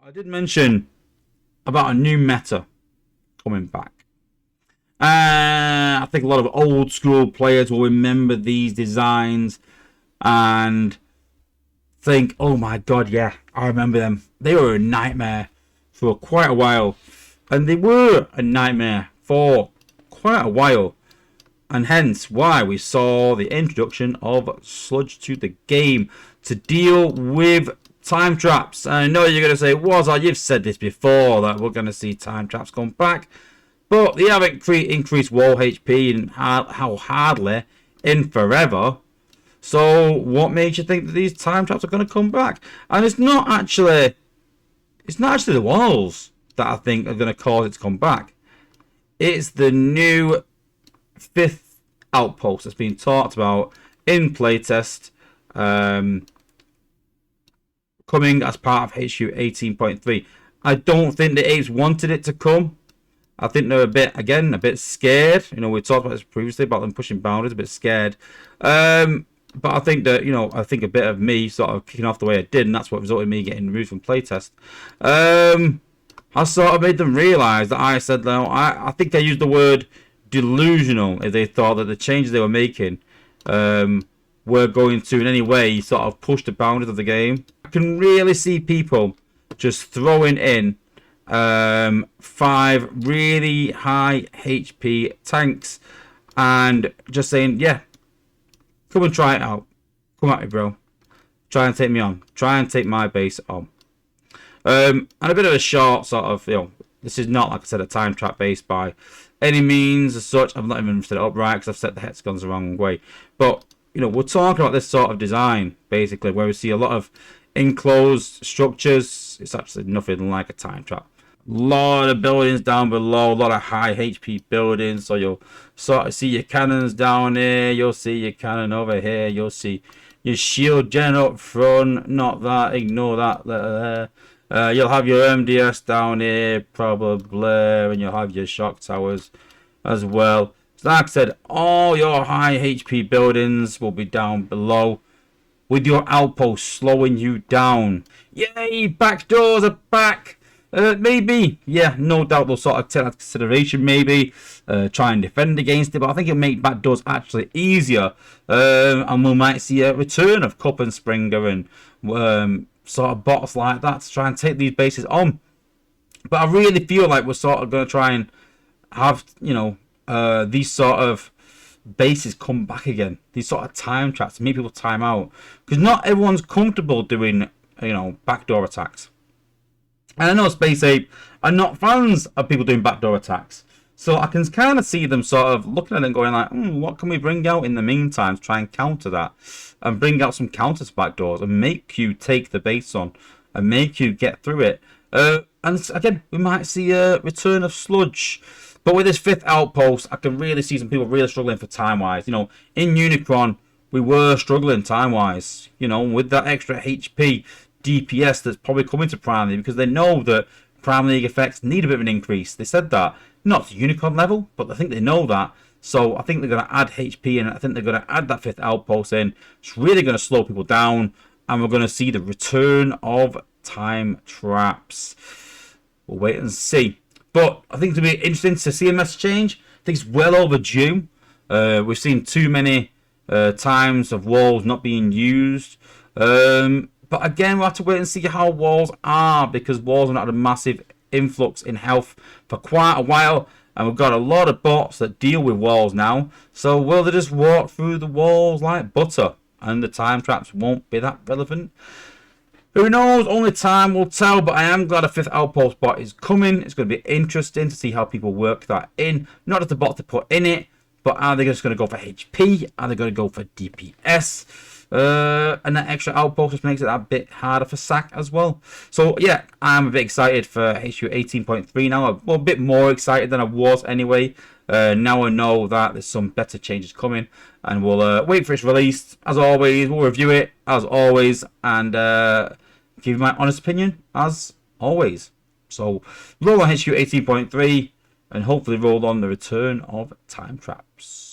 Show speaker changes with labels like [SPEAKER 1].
[SPEAKER 1] I did mention about a new meta coming back. I think a lot of old school players will remember these designs and think, oh my god, yeah, I remember them. They were a nightmare for quite a while. And they were a nightmare for quite a while. And hence why we saw the introduction of Sludge to the game to deal with time traps. And I know you're going to say, Wozza, you've said this before, that we're going to see time traps come back. But they haven't increased wall HP and how hardly in forever. So what makes you think that these time traps are going to come back? And it's not actually the walls that I think are going to cause it to come back. It's the new 5th outpost that's been talked about in playtest, coming as part of HQ 18.3. I don't think the apes wanted it to come. I think they're a bit scared. You know, we talked about this previously about them pushing boundaries, a bit scared. But I think that, I think a bit of me sort of kicking off the way I did, and that's what resulted in me getting removed from playtest. I sort of made them realise that I said, no, I think I used the word delusional if they thought that the changes they were making were going to in any way sort of push the boundaries of the game. I can really see people just throwing in 5 really high HP tanks and just saying, yeah, come and try it out. Come at me, bro. Try and take me on. Try and take my base on. And a bit of a short sort of, this is not, like I said, a time trap base by any means as such. I've not even set it up right because I've set the hexagons the wrong way. But, we're talking about this sort of design, basically, where we see a lot of enclosed structures. It's actually nothing like a time trap. A lot of buildings down below, a lot of high HP buildings. So you'll sort of see your cannons down here. You'll see your cannon over here. You'll see your shield gen up front. Not that, ignore that there. You'll have your MDS down here, probably, and you'll have your shock towers as well. So like I said, all your high HP buildings will be down below, with your outpost slowing you down. Yay, backdoors are back! Maybe, yeah, no doubt they'll sort of take that into consideration, maybe, try and defend against it, but I think it'll make backdoors actually easier, and we might see a return of Cup and Springer and sort of bots like that to try and take these bases on. But I really feel like we're sort of going to try and have, these sort of bases come back again. These sort of time traps to make people time out. Because not everyone's comfortable doing, backdoor attacks. And I know Space Ape are not fans of people doing backdoor attacks. So I can kind of see them sort of looking at it and going like, what can we bring out in the meantime to try and counter that? And bring out some counters to backdoors and make you take the base on and make you get through it. And again, we might see a return of Sludge. But with this 5th outpost, I can really see some people really struggling for time-wise. In Unicron, we were struggling time-wise. With that extra HP, DPS that's probably coming to Prime League because they know that Prime League effects need a bit of an increase. They said that. Not to Unicron level, but I think they know that. So I think they're going to add HP and I think they're going to add that 5th outpost in. It's really going to slow people down. And we're going to see the return of time traps. We'll wait and see. But I think it'll be interesting to see a message change. I think it's well overdue. We've seen too many times of walls not being used. But again, we'll have to wait and see how walls are, because walls have not had a massive influx in health for quite a while. And we've got a lot of bots that deal with walls now. So will they just walk through the walls like butter and the time traps won't be that relevant? Who knows? Only time will tell. But I am glad a 5th outpost bot is coming. It's going to be interesting to see how people work that in. Not just the bot to put in it, but are they just going to go for HP? Are they going to go for DPS? And that extra outpost just makes it a bit harder for sack as well. So yeah, I'm a bit excited for HQ 18.3 now. Well, a bit more excited than I was anyway. Now I know that there's some better changes coming, and we'll wait for its release. As always, we'll review it as always, and give you my honest opinion as always. So roll on HQ 18.3 and hopefully roll on the return of time traps.